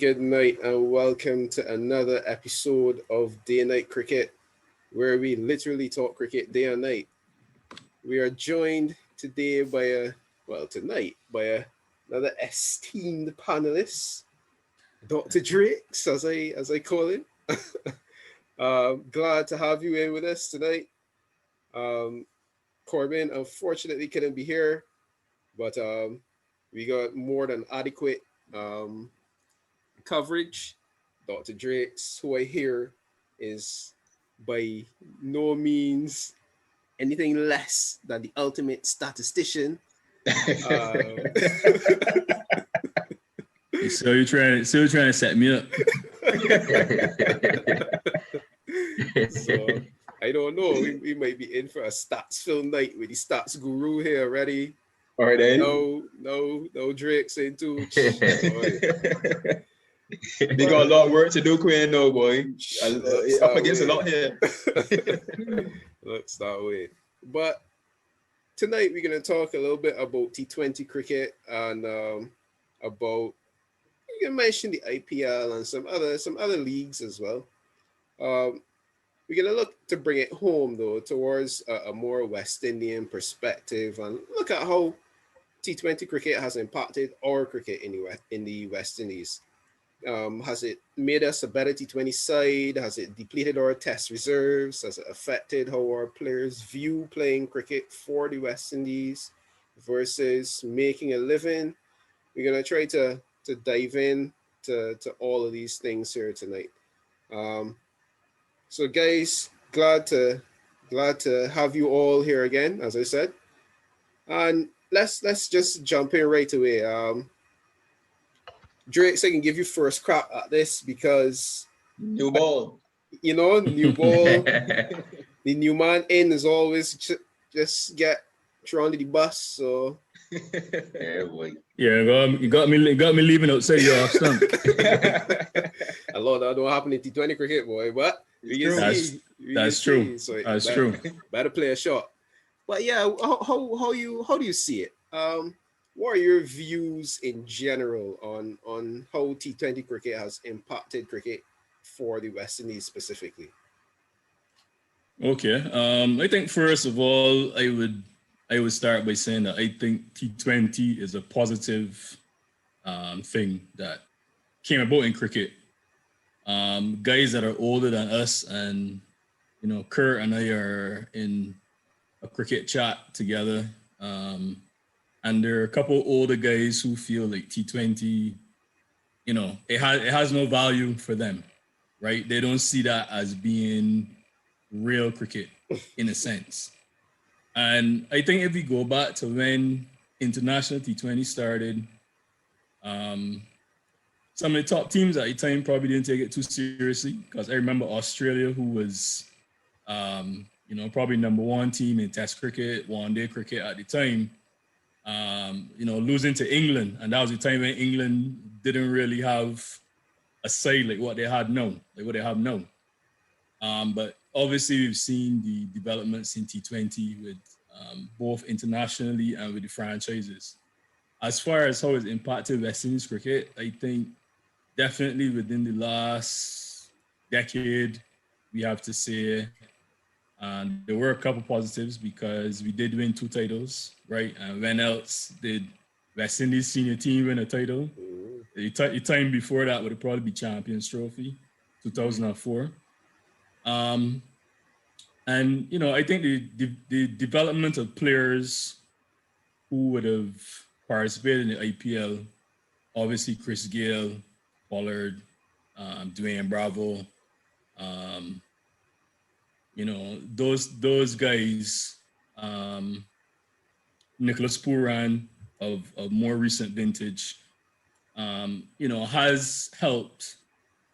good night, and welcome to another episode of Day and Night Cricket, where we literally talk cricket day and night. We are joined today tonight by another esteemed panelist, Dr. Drakes, as I call him. Glad to have you in with us tonight. Corbin unfortunately couldn't be here, but we got more than adequate coverage. Dr. Drakes, who I hear is by no means anything less than the ultimate statistician. So you're trying to set me up. So I don't know. We might be in for a stats film night with the stats guru here already. All right, then. No Drake's in too. They got a lot of work to do, Kwayne, though, boy. Up against a lot here. Looks that way. But tonight we're going to talk a little bit about T20 cricket and about, you can mention the IPL and some other leagues as well. We're going to look to bring it home, though, towards a more West Indian perspective and look at how T20 cricket has impacted our cricket in the West Indies. Has it made us a better T20 side? Has it depleted our test reserves? Has it affected how our players view playing cricket for the West Indies versus making a living? We're going to try to dive in to all of these things here tonight. So guys, glad to have you all here again, as I said. And let's just jump in right away. Drake, so I can give you first crack at this because new ball. New ball. The new man in is always just get thrown to the bus. So Yeah, boy. Yeah, you got me leaving outside your off stump. A lot of that don't happen in T20 cricket, boy. But that's true. So that's true. Better play a shot. But yeah, how do you see it? What are your views in general on how T20 cricket has impacted cricket for the West Indies specifically? Okay. I think first of all, I would start by saying that I think T20 is a positive thing that came about in cricket. Guys that are older than us, and Kurt and I are in a cricket chat together. And there are a couple older guys who feel like T20, it has no value for them, right? They don't see that as being real cricket in a sense. And I think if we go back to when international T20 started, some of the top teams at the time probably didn't take it too seriously, because I remember Australia, who was, probably number one team in Test cricket, one-day cricket at the time, losing to England. And that was the time when England didn't really have a side like what they have now. But obviously we've seen the developments in T20 with both internationally and with the franchises. As far as how it's impacted West Indies cricket, I think definitely within the last decade, we have to say, and there were a couple positives because we did win 2 titles, right? And when else did West Indies senior team win a title? The time before that would probably be Champions Trophy, 2004. And I think the development of players who would have participated in the IPL, obviously Chris Gayle, Pollard, Dwayne Bravo, those guys, Nicholas Pooran of more recent vintage, has helped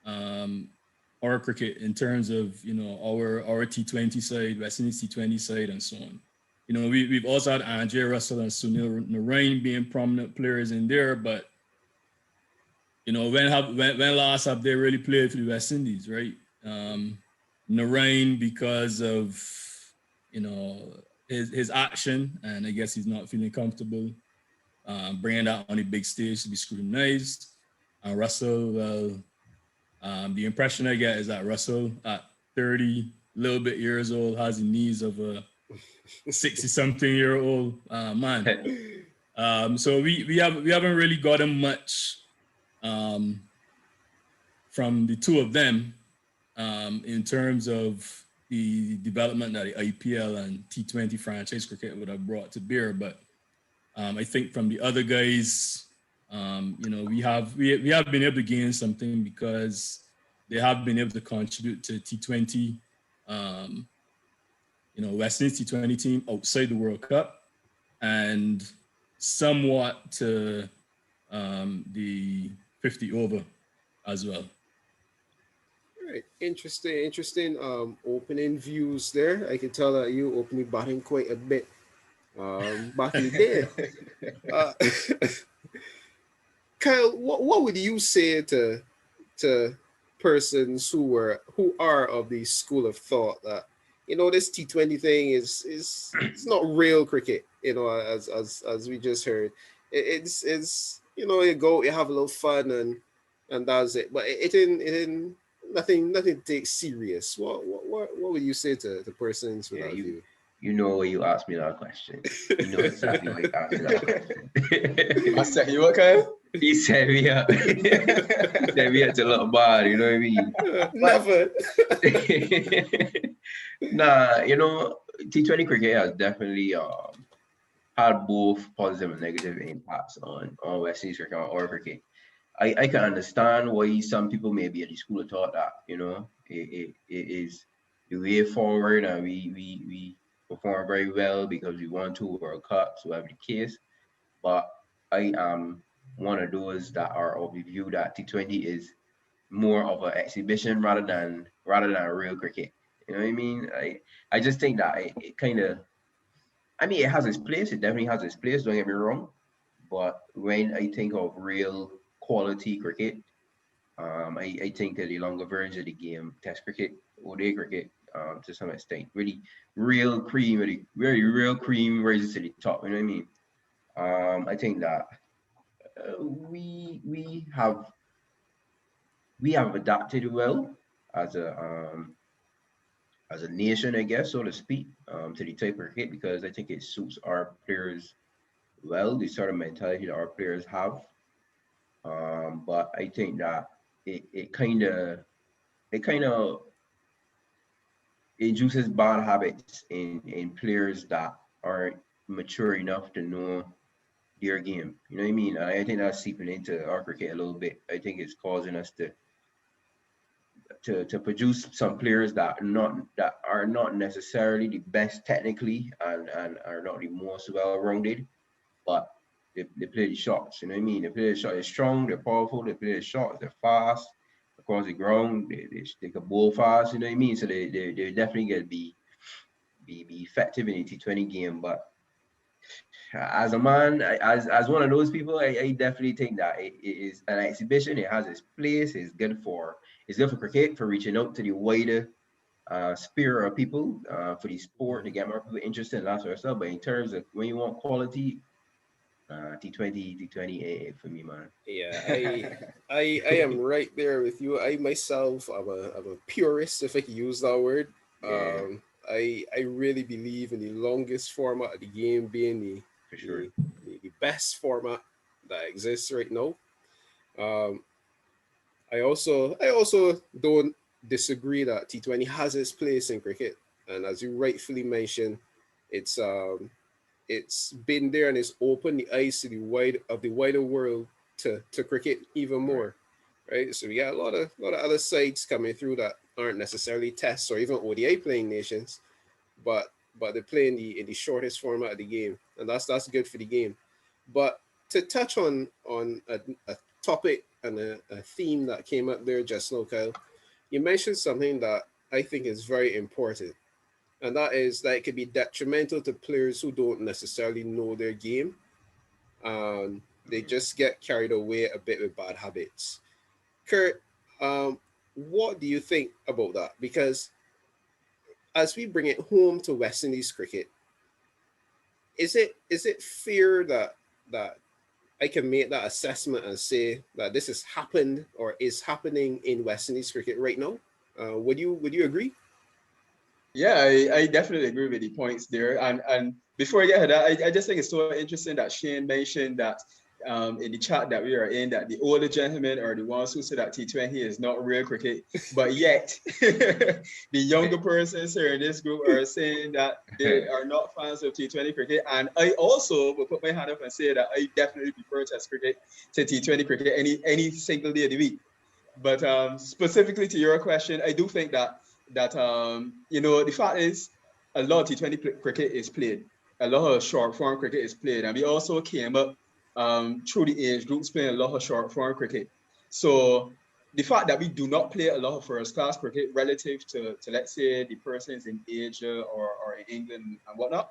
our cricket in terms of our T20 side, West Indies T20 side, and so on. We've also had Andre Russell and Sunil Narine being prominent players in there, but when last have they really played for the West Indies, right? Narine, because of his action, and I guess he's not feeling comfortable bringing that on the big stage to be scrutinized. Russell, the impression I get is that Russell at 30, little bit years old, has the knees of a 60-something-year-old man. So we haven't really gotten much from the two of them in terms of the development that the IPL and T20 franchise cricket would have brought to bear. But I think from the other guys, we have been able to gain something because they have been able to contribute to T20, West Indies T20 team outside the World Cup, and somewhat to the 50 over as well. Right. Interesting opening views there. I can tell that you opening batting quite a bit back in the day. Kyle, what would you say to persons who are of the school of thought that this T20 thing is it's not real cricket, as we just heard. It's you go, you have a little fun and that's it, but it ain't nothing to take serious. What would you say to the persons with that view? You know when you ask me that question. You know exactly when you ask me that question. I set you okay? He set me up. He set me up to look bad, you know what I mean? Never. Nah, T20 cricket has definitely had both positive and negative impacts on West Indies cricket, on our cricket. I can understand why some people may be at the school of thought that, it is the way forward and we perform very well because we won 2 World Cups, whatever the case. But I am one of those that are of the view that T20 is more of an exhibition rather than real cricket. You know what I mean? I just think that it kind of, it has its place. It definitely has its place. Don't get me wrong. But when I think of real quality cricket, I think that the longer version of the game, Test cricket, ODI cricket, to some extent, really real cream, very real cream rises to the top. You know what I mean? I think that we have adapted well as a nation, I guess, so to speak, to the type of cricket because I think it suits our players well, the sort of mentality that our players have. But I think that it kind of induces bad habits in players that aren't mature enough to know their game. You know what I mean? And I think that's seeping into our cricket a little bit. I think it's causing us to produce some players that are not necessarily the best technically and are not the most well-rounded, but they play the shots. You know what I mean? They play the shot. They're strong. They're powerful. They play the shots. They're fast across the ground. They can bowl fast. You know what I mean? So they definitely get to be effective in the T20 game. But as a man, as one of those people, I definitely think that it is an exhibition. It has its place. It's good for cricket, for reaching out to the wider sphere of people, for the sport, to get more people interested in that sort of stuff. But in terms of when you want quality, T20 for me, man. Yeah, I am right there with you. I myself, I'm a purist, if I can use that word. Yeah. I really believe in the longest format of the game being For sure. the best format that exists right now. I also don't disagree that T20 has its place in cricket, and as you rightfully mentioned, it's been there and it's opened the eyes to the wider world to cricket even more, right? So we got a lot of other sites coming through that aren't necessarily tests or even ODI playing nations, but they play in the shortest format of the game, and that's good for the game. But to touch on a topic and a theme that came up there just now, Kyle, you mentioned something that I think is very important, and that is that it could be detrimental to players who don't necessarily know their game. They just get carried away a bit with bad habits. Kurt, what do you think about that? Because as we bring it home to West Indies cricket, is it fair that I can make that assessment and say that this has happened or is happening in West Indies cricket right now. Would you agree? Yeah, I definitely agree with the points there. And before I get to that, I just think it's so interesting that Shane mentioned that in the chat that we are in, that the older gentlemen are the ones who say that T20 is not real cricket, but yet the younger persons here in this group are saying that they are not fans of T20 cricket. And I also will put my hand up and say that I definitely prefer Test cricket to T20 cricket any single day of the week. But specifically to your question, I do think that the fact is a lot of T20 cricket is played. A lot of short form cricket is played. And we also came up through the age groups playing a lot of short form cricket. So the fact that we do not play a lot of first class cricket relative to let's say the persons in Asia or in England and whatnot,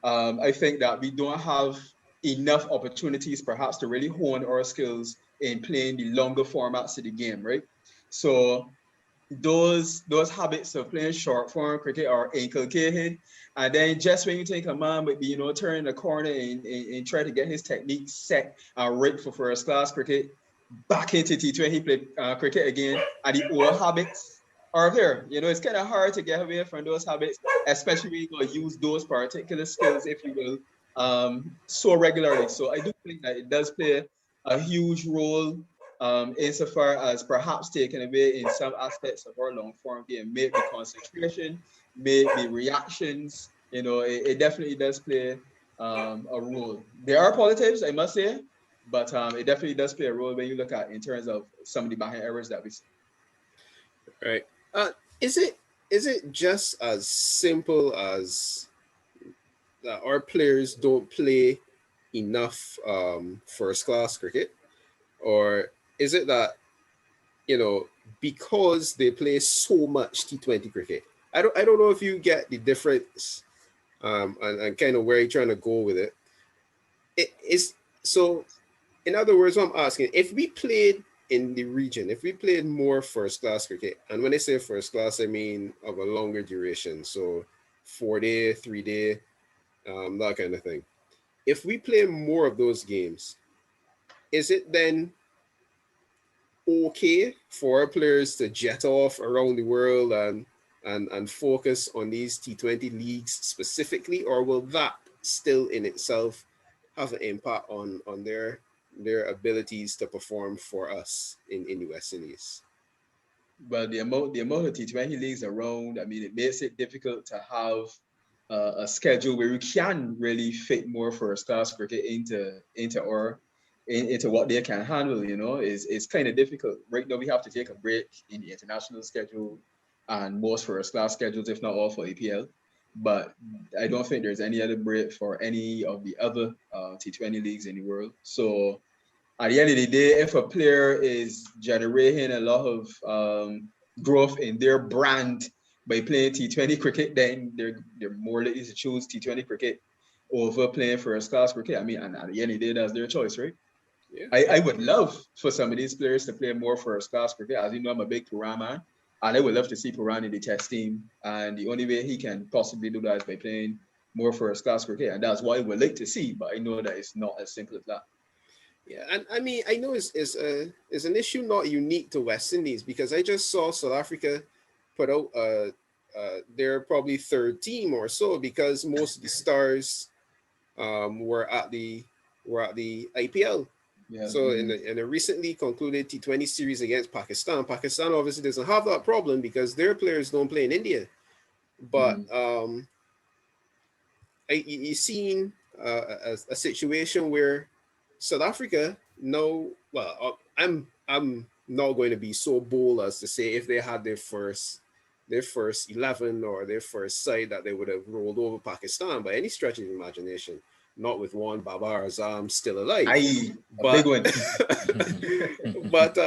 I think that we don't have enough opportunities perhaps to really hone our skills in playing the longer formats of the game, right? So those habits of playing short form cricket are inculcated. And then just when you think a man would be, turning the corner and try to get his technique set and right for first class cricket, back into T20 play cricket again, and the old habits are there. It's kind of hard to get away from those habits, especially when you go use those particular skills, if you will, so regularly. So I do think that it does play a huge role insofar as perhaps taking away in some aspects of our long form game, maybe concentration, maybe reactions. It definitely does play a role. There are positives, I must say, but it definitely does play a role when you look at in terms of some of the behind errors that we see. Right. Is it just as simple as that our players don't play enough first class cricket, or is it that because they play so much T20 cricket? I don't know if you get the difference, and kind of where you're trying to go with it. It is so. In other words, what I'm asking, if we played in the region, if we played more first class cricket, and when I say first class, I mean of a longer duration, so 4 day, 3 day, that kind of thing. If we play more of those games, is it then okay for our players to jet off around the world and focus on these T20 leagues specifically, or will that still in itself have an impact on their abilities to perform for us in the West Indies? But the amount of T20 leagues around, I mean, it makes it difficult to have a schedule where we can really fit more first class cricket into what they can handle. It's kind of difficult. Right now, we have to take a break in the international schedule and most first class schedules, if not all, for EPL. But I don't think there's any other break for any of the other T20 leagues in the world. So at the end of the day, if a player is generating a lot of growth in their brand by playing T20 cricket, then they're more likely to choose T20 cricket over playing first class cricket. I mean, and at the end of the day, that's their choice, right? Yeah. I would love for some of these players to play more first class cricket. As you know, I'm a big Puran man, and I would love to see Puran in the test team. And the only way he can possibly do that is by playing more first class cricket, and that's what I would like to see. But I know that it's not as simple as that. Yeah, and I mean, I know it's an issue not unique to West Indies, because I just saw South Africa put out their probably third team or so, because most of the stars were at the IPL. Yeah. So in a recently concluded T20 series against Pakistan obviously doesn't have that problem because their players don't play in India. But you seen a situation where South Africa no, well, I'm not going to be so bold as to say if they had their first 11 or their first side that they would have rolled over Pakistan by any stretch of the imagination. Not with one Babar Azam still alive. A But big one. but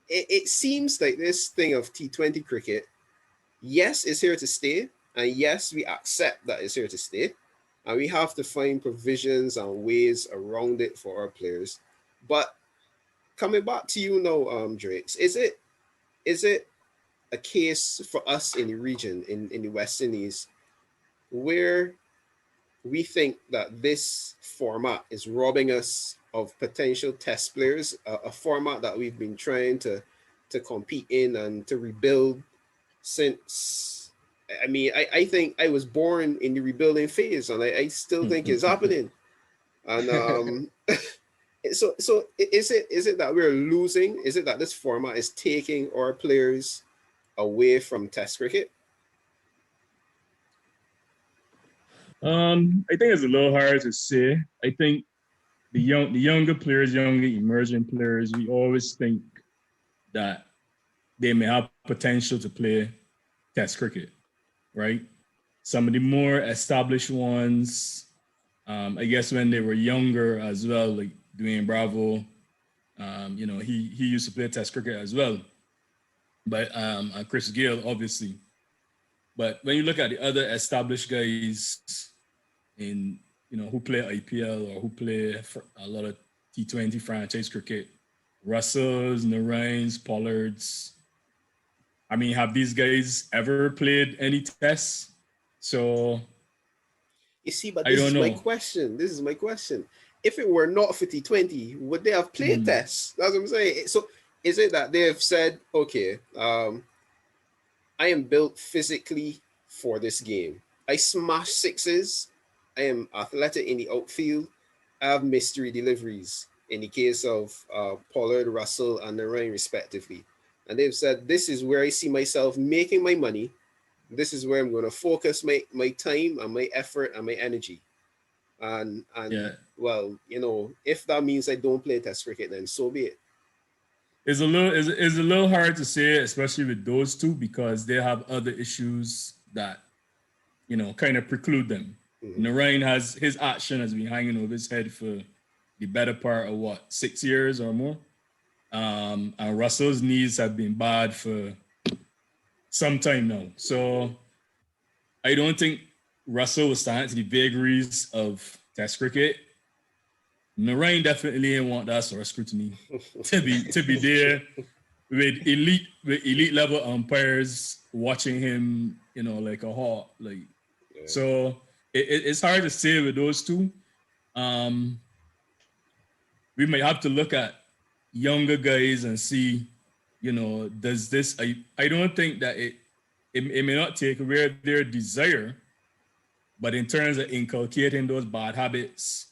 it seems like this thing of T20 cricket, yes, it's here to stay, and yes, we accept that it's here to stay, and we have to find provisions and ways around it for our players. But coming back to you now, Drakes, is it a case for us in the region in the West Indies where we think that this format is robbing us of potential test players, a format that we've been trying to compete in and to rebuild since. I mean, I think I was born in the rebuilding phase, and I still think it's happening. And so is it that we're losing? Is it that this format is taking our players away from Test cricket? I think it's a little hard to say. I think the younger players, younger emerging players, we always think that they may have potential to play Test cricket, right? Some of the more established ones, I guess when they were younger as well, like Dwayne Bravo, he used to play Test cricket as well. But and Chris Gale, obviously. But when you look at the other established guys in who play IPL or who play a lot of T20 franchise cricket, Russells, Narines, Pollards. I mean, have these guys ever played any tests? So you see, but I don't know. This is my question. If it were not for T20, would they have played tests? That's what I'm saying. So is it that they have said, okay, I am built physically for this game. I smash sixes. I am athletic in the outfield. I have mystery deliveries in the case of Pollard, Russell, and Narine, respectively. And they've said, this is where I see myself making my money. This is where I'm going to focus my time and my effort and my energy. And yeah. Well, if that means I don't play Test cricket, then so be it. It's a little hard to say, especially with those two, because they have other issues that kind of preclude them. Mm-hmm. Narine his action has been hanging over his head for the better part of 6 years or more. And Russell's knees have been bad for some time now. So I don't think Russell was starting to the vagaries of Test cricket. Narine definitely didn't want that sort of scrutiny to be there with elite level umpires watching him, like a hawk. Like, yeah. So it's hard to say with those two. We might have to look at younger guys and see, does this? I don't think that it may not take away their desire, but in terms of inculcating those bad habits,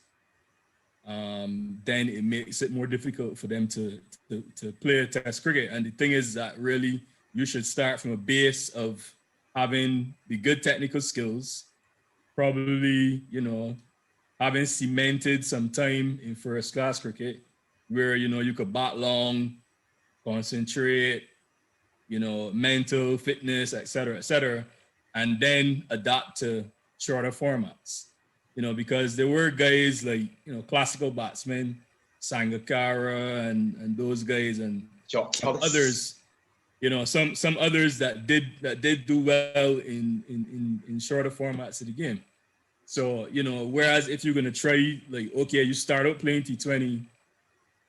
then it makes it more difficult for them to play Test cricket. And the thing is that really you should start from a base of having the good technical skills, probably, having cemented some time in first class cricket where, you could bat long, concentrate, mental fitness, et cetera, and then adapt to shorter formats. Because there were guys like, classical batsmen, Sangakkara and those guys and some others, some others that did do well in shorter formats of the game. So, whereas if you're going to try, like, okay, you start out playing T20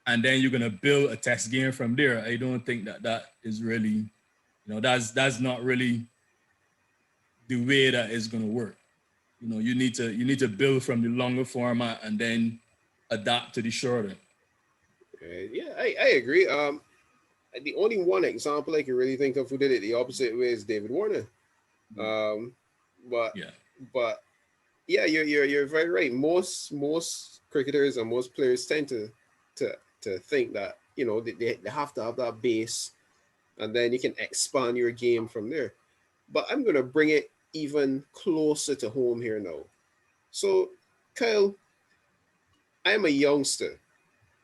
and then you're going to build a test game from there, I don't think that is really, that's not really the way that is going to work. You need to build from the longer format and then adapt to the shorter. Yeah, I agree. The only one example I can really think of who did it the opposite way is David Warner. But you're very right. Most cricketers and most players tend to think that they have to have that base, and then you can expand your game from there. But I'm gonna bring it even closer to home here now. So, Kyle, I'm a youngster,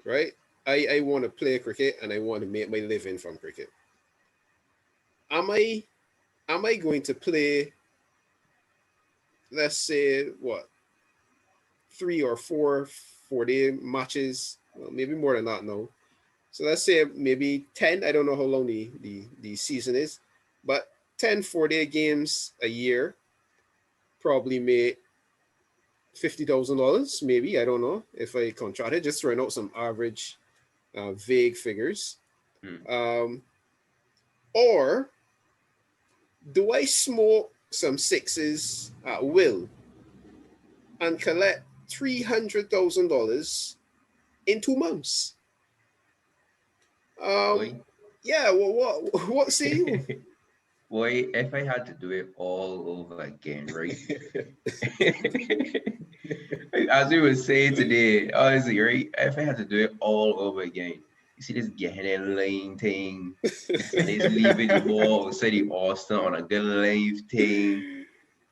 right? I want to play cricket and I want to make my living from cricket. Am I going to play, let's say, 3 or 4 4-day matches? Well, maybe more than that now. So let's say maybe 10. I don't know how long the season is, but 10 4-day games a year probably make $50,000, maybe. I don't know if I contract it, just throwing out some average vague figures. Or do I smoke some sixes at will and collect $300,000 in 2 months. Boy. Yeah. Well, what say you? Boy, if I had to do it all over again, right? As we were saying today, honestly, right? If I had to do it all over again, you see this getting in lane thing, and he's leaving the ball outside the Austin on a good live thing.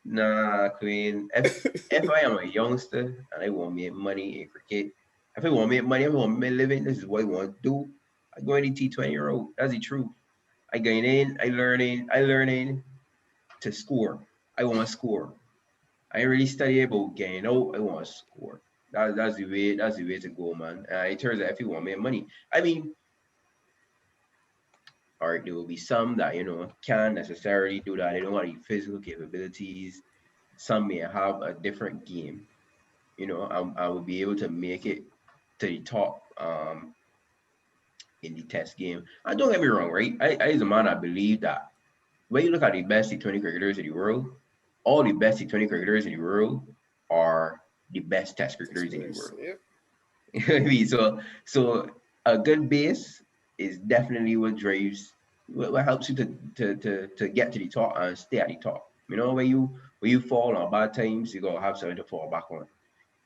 Nah, Queen. If I am a youngster and I want to make money in cricket, if I want to make money, if I want to make a living, this is what I want to do. I go in the T20 road. That's the truth. I going in, I learning to score. I want to score. I ain't really study about getting out. I want to score. That's the way. That's the way to go, man. It turns out if you want to make money, I mean, all right, there will be some that can't necessarily do that. They don't have the physical capabilities. Some may have a different game. I will be able to make it to the top in the test game. And don't get me wrong, right? I as a man, I believe that when you look at the best T20 cricketers in the world, all the best T20 cricketers in the world are the best test cricketers in the world. Yeah. You know what I mean? So a good base is definitely what drives, what helps you to get to the top and stay at the top. When you fall on bad times, you gotta have something to fall back on.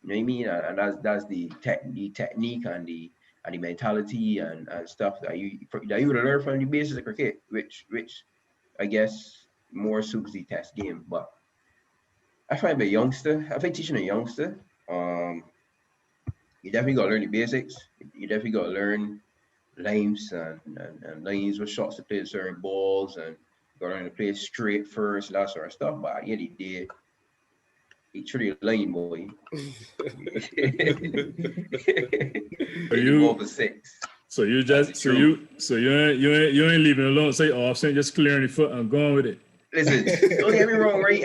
You know what I mean? And that's the technique and the mentality and stuff that you would learn from the basis of cricket, which I guess more suits the test game. But if I'm teaching a youngster, you definitely gotta learn the basics. You definitely gotta learn lines and lines with shots to play at certain balls, and you gotta learn to play straight first, that sort of stuff. But at the end of the day, it's really lane, boy. Are You you go for six. so you That's just the so you ain't leaving alone. Say offset, just clearing the foot and going with it. Listen, don't get me wrong, right?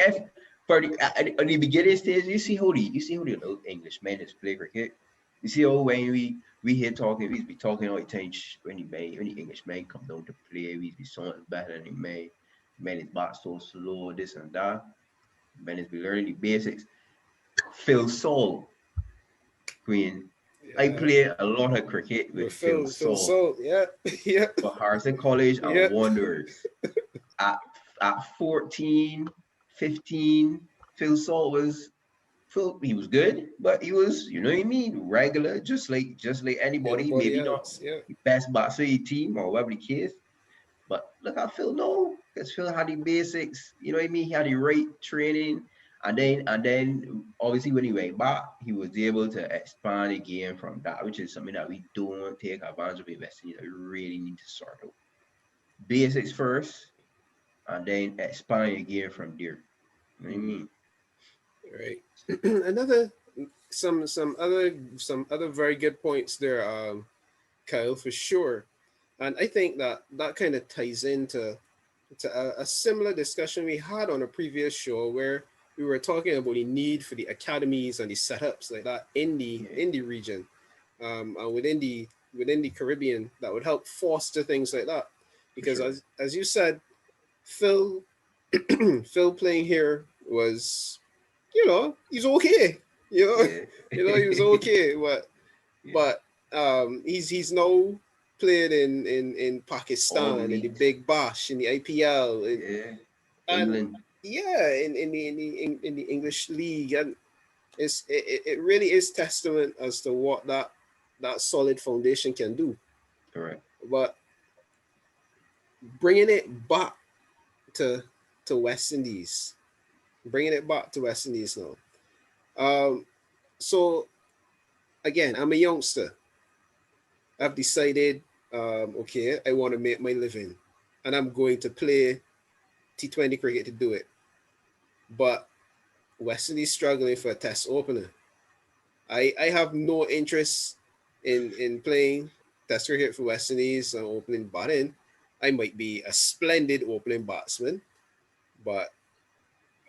For the beginning stage, you see how the little Englishmen is play cricket. You see how when we here talking, we be talking all the time when the Englishmen come down to play, we be something better than the man is back so slow, this and that. Man is be learning the basics. Phil Saul, Queen. I Yeah. play a lot of cricket with Phil Saul. Salt. Yeah. Yeah. For Harrison College Yeah. and Wanderers. At 14, 15, he was good, but he was, you know what I mean, regular, just like anybody, maybe not else. Yeah. the best boxer in the team or whatever the case. But look at Phil, no, because Phil had the basics, you know what I mean? He had the right training. And then obviously when he went back, he was able to expand the game from that, which is something that we don't take advantage of investing that we really need to sort out. Basics first, and then expand your game from there. You know what I mean? Right. Another some other very good points there, Kyle, for sure. And I think that kind of ties into a similar discussion we had on a previous show where we were talking about the need for the academies and the setups like that in the region, and within the Caribbean that would help foster things like that. Because Sure. as you said, Phil Phil playing here was, he's okay. Yeah. He was okay, but he's now played in All the Pakistan in the leagues. Big Bash in the IPL Yeah. and England. yeah in the English league, and it really is testament as to what that solid foundation can do. Correct. But bringing it back to West Indies, now. So again, I'm a youngster. I've decided, okay, I want to make my living, and I'm going to play T20 cricket to do it. But West Indies struggling for a test opener. I have no interest in playing test cricket for West Indies and opening batting. I might be a splendid opening batsman, but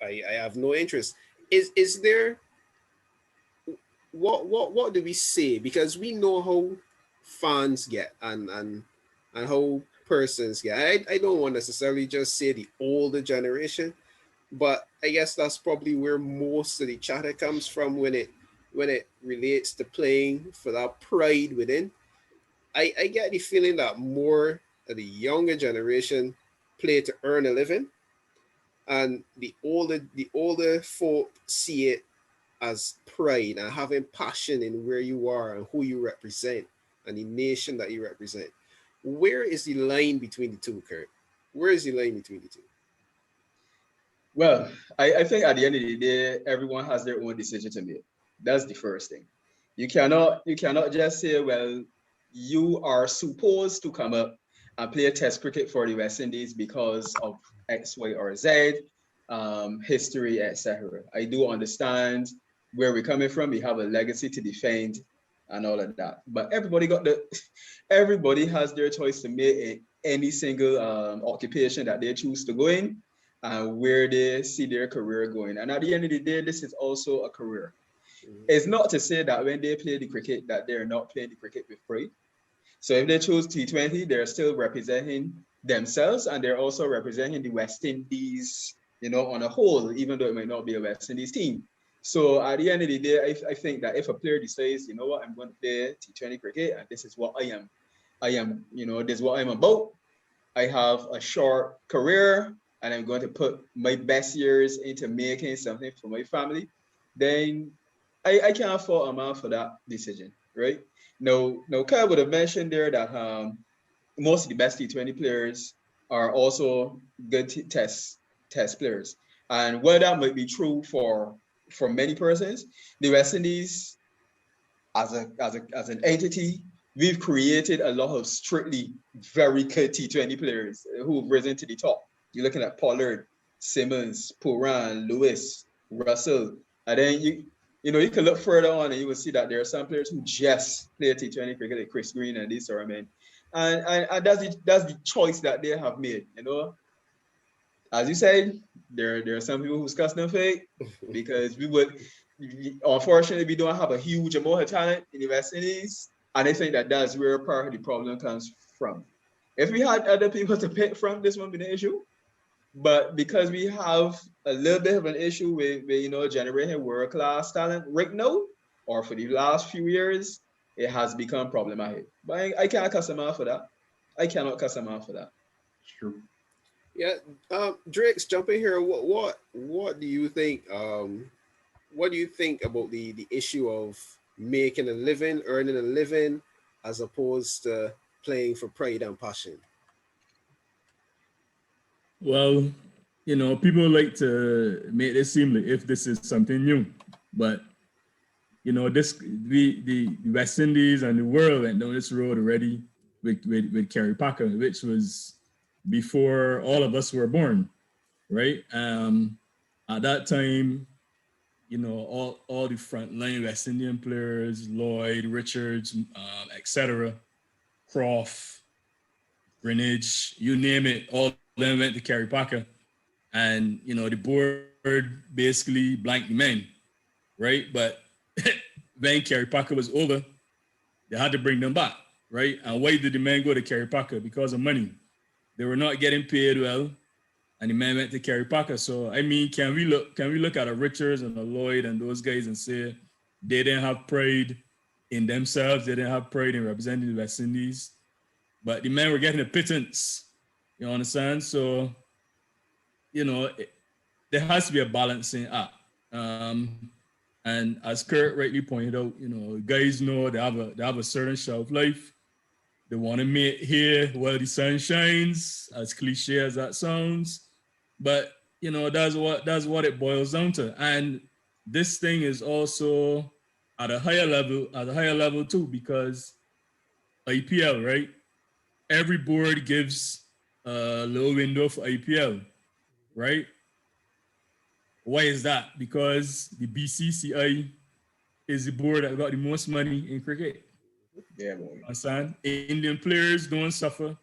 I have no interest. Is there what do we say? Because we know how fans get and how persons get. I don't want necessarily just say the older generation, But I guess that's probably where most of the chatter comes from when it relates to playing for that pride within. I get the feeling that more of the younger generation play to earn a living, and the older folk see it as pride and having passion in where you are and who you represent and the nation that you represent. Where is the line between the two, Kurt? Where is the line between the two? Well, I think at the end of the day, everyone has their own decision to make. That's the first thing. You cannot just say, well, you are supposed to come up and play test cricket for the West Indies because of X, Y, or Z, history, etc. I do understand where we're coming from. We have a legacy to defend and all of that. But everybody has their choice to make any single occupation that they choose to go in and where they see their career going. And at the end of the day, this is also a career. It's not to say that when they play the cricket that they're not playing the cricket with pride. So if they choose T20, they're still representing themselves and they're also representing the West Indies, on a whole, even though it might not be a West Indies team. So at the end of the day, I think that if a player decides, you know what, I'm going to play T20 cricket and this is what this is what I'm about. I have a short career and I'm going to put my best years into making something for my family, then I can't fault a man for that decision, right? Now, Kyle would have mentioned there that most of the best T20 players are also good test players. And while that might be true for many persons, the West Indies as an entity, we've created a lot of strictly very good T20 players who've risen to the top. You're looking at Pollard, Simmons, Puran, Lewis, Russell, and then you can look further on and you will see that there are some players who just play T20 cricket, like Chris Green and these sort of men, and that's the choice that they have made. As you said, there are some people who's custom fake because unfortunately, we don't have a huge amount of talent in the West Indies. And I think that that's where part of the problem comes from. If we had other people to pick from, this won't be the issue. But because we have a little bit of an issue with generating world-class talent right now, or for the last few years, it has become problematic. But I can't cuss them out for that. I cannot cuss them out for that. Sure. Yeah, Drake's jump in here. What do you think? What do you think about the issue of making a living, earning a living, as opposed to playing for pride and passion? Well, people like to make it seem like if this is something new, but this the West Indies and the world went down this road already with Kerry Packer, which was before all of us were born, right? At that time, all the frontline West Indian players, Lloyd, Richards, etc., Croft, Greenwich, you name it, all of them went to Kerry Packer. And, the board basically blanked the men, right? But when Kerry Packer was over, they had to bring them back, right? And why did the men go to Kerry Packer? Because of money. They were not getting paid well, and the man went to Kerry Packer. So I mean, can we look at a Richards and a Lloyd and those guys and say they didn't have pride in themselves, they didn't have pride in representing the West Indies, but the men were getting a pittance. You understand? So there has to be a balancing act. And as Kurt rightly pointed out, guys know they have a certain shelf life. They want to meet here while the sun shines, as cliche as that sounds. But, that's what it boils down to. And this thing is also at a higher level too, because IPL, right? Every board gives a little window for IPL, right? Why is that? Because the BCCI is the board that got the most money in cricket. Yeah, boy. Understand? Indian players don't suffer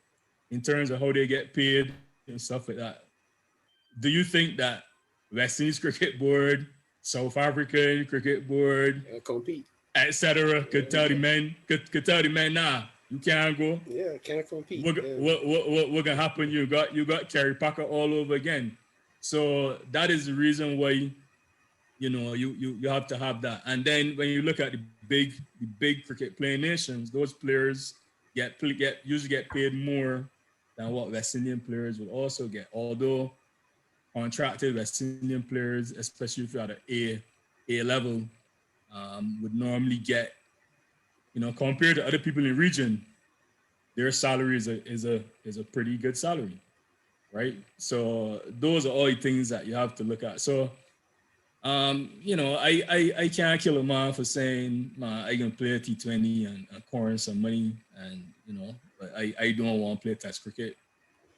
in terms of how they get paid and stuff like that. Do you think that West Indies Cricket Board, South African Cricket Board, compete, etc., could tell the men, nah, you can't go. Yeah, can't compete. What gonna happen? You got Kerry Packer all over again. So that is the reason why, you know, you have to have that. And then when you look at the big cricket playing nations, those players usually get paid more than what West Indian players would also get. Although contracted West Indian players, especially if you're at an A level, would normally get, you know, compared to other people in the region, their salary is a pretty good salary, right? So those are all the things that you have to look at. So you know, I can't kill a man for saying, man, I can play T20 and corner some money, and you know, but I don't want to play Test cricket.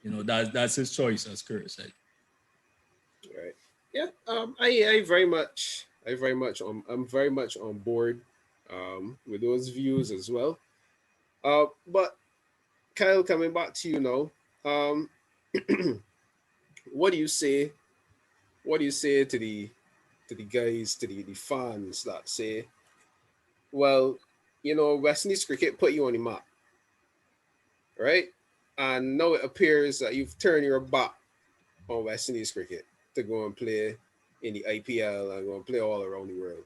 You know, that's his choice, as Kurt said. Right. Yeah. I'm very much on board with those views as well. But Kyle, coming back to you now, um, what do you say? What do you say to the guys, to the fans that say, well, you know, West Indies cricket put you on the map, right? And now it appears that you've turned your back on West Indies cricket to go and play in the IPL and go and play all around the world.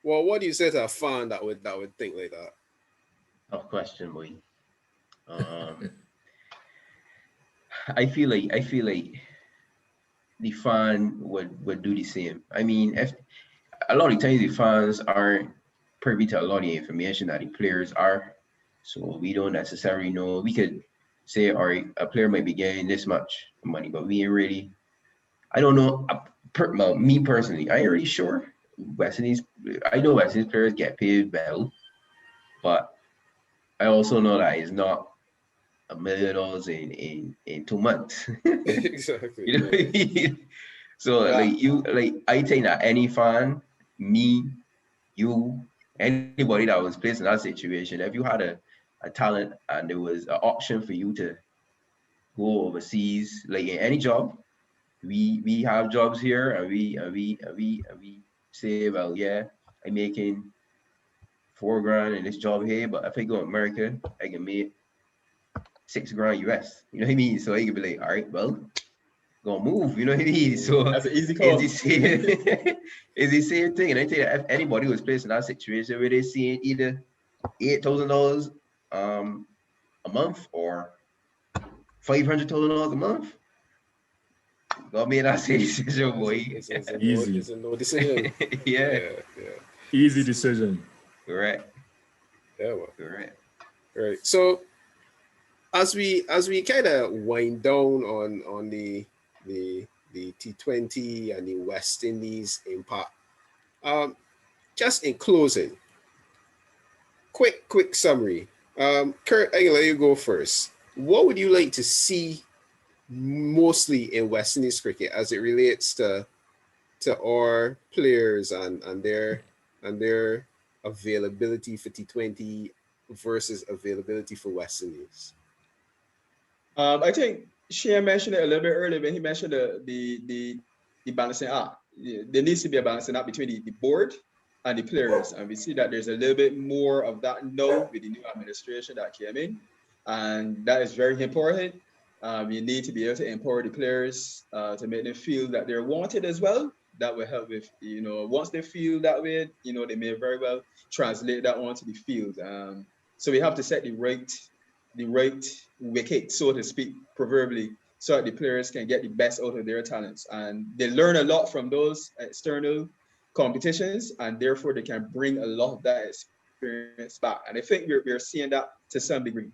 Well, what do you say to a fan that would think like that? Tough question, boy. Um, I feel like the fan would do the same. I mean, if a lot of times the fans aren't privy to a lot of the information that the players are, so we don't necessarily know. We could say, all right, a player might be getting this much money, but we ain't really. I don't know. Well, me personally, I ain't really sure. West Indies, I know West Indies players get paid well, but I also know that it's not $1 million in 2 months. Exactly. You know, so Yeah. like I think that any fan, me, you, anybody that was placed in that situation, if you had a talent and there was an option for you to go overseas, like in any job, we have jobs here, and we say, well, yeah, I'm making 4 grand in this job here, but if I go to America, I can make 6 grand US. You know what I mean? So I can be like, all right, well, gonna move. You know what I mean? So That's an easy it's call. the same. It's the same thing. And I think that if anybody was placed in that situation where they're seeing either $8,000 a month or $500,000 a month, God made that same decision, boy. Easy. It's a no decision. Yeah, Yeah, yeah, Easy decision. correct, yeah. Well, correct. right. So as we kind of wind down on the T20 and the West Indies impact, um, just in closing, quick summary. Kurt, I'm gonna let you go first. What would you like to see mostly in West Indies cricket as it relates to our players and their availability for T20 versus availability for West Indies? I think Shane mentioned it a little bit earlier when he mentioned the balancing act. There needs to be a balancing act between the board and the players, and we see that there's a little bit more of that now with the new administration that came in, and that is very important. You need to be able to empower the players to make them feel that they're wanted as well. That will help with, you know, once they feel that way, you know, they may very well translate that onto the field. So we have to set the right wicket, so to speak, proverbially, so that the players can get the best out of their talents. And they learn a lot from those external competitions, and therefore they can bring a lot of that experience back. And I think we're seeing that to some degree.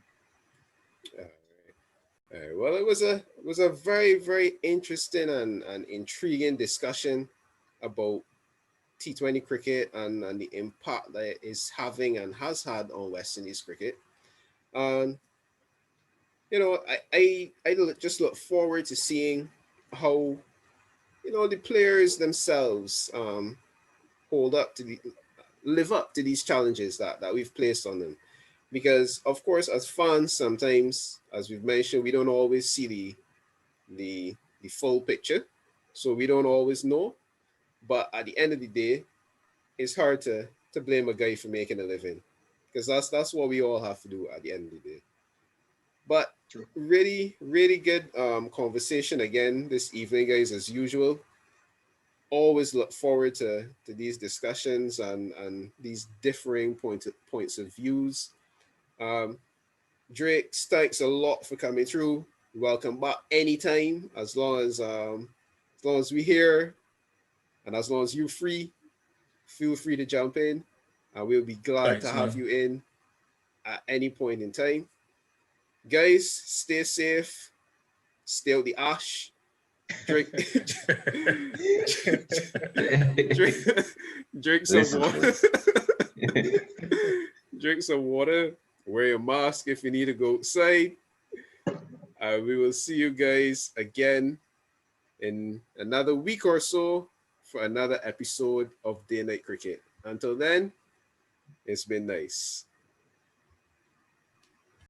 Well, it was a very interesting and intriguing discussion about T20 cricket and the impact that it is having and has had on West Indies cricket. And you know, just look forward to seeing how, you know, the players themselves hold up to live up to these challenges that we've placed on them. Because of course, as fans, sometimes, as we've mentioned, we don't always see the full picture, so we don't always know. But at the end of the day, it's hard to blame a guy for making a living, because that's what we all have to do at the end of the day. But True. really, really good conversation again this evening, guys, as usual. Always look forward to these discussions and these differing points of views. Um, Drake, thanks a lot for coming through. Welcome back anytime, as long as we here and as long as you're free, feel free to jump in. And we'll be glad to Thanks, have man. you in at any point in time. Guys, stay safe, stay out the ash, drink drink, drink some Listen, water. Drink some water. Wear your mask if you need to go outside. We will see you guys again in another week or so for another episode of Day Night Cricket. Until then, it's been nice.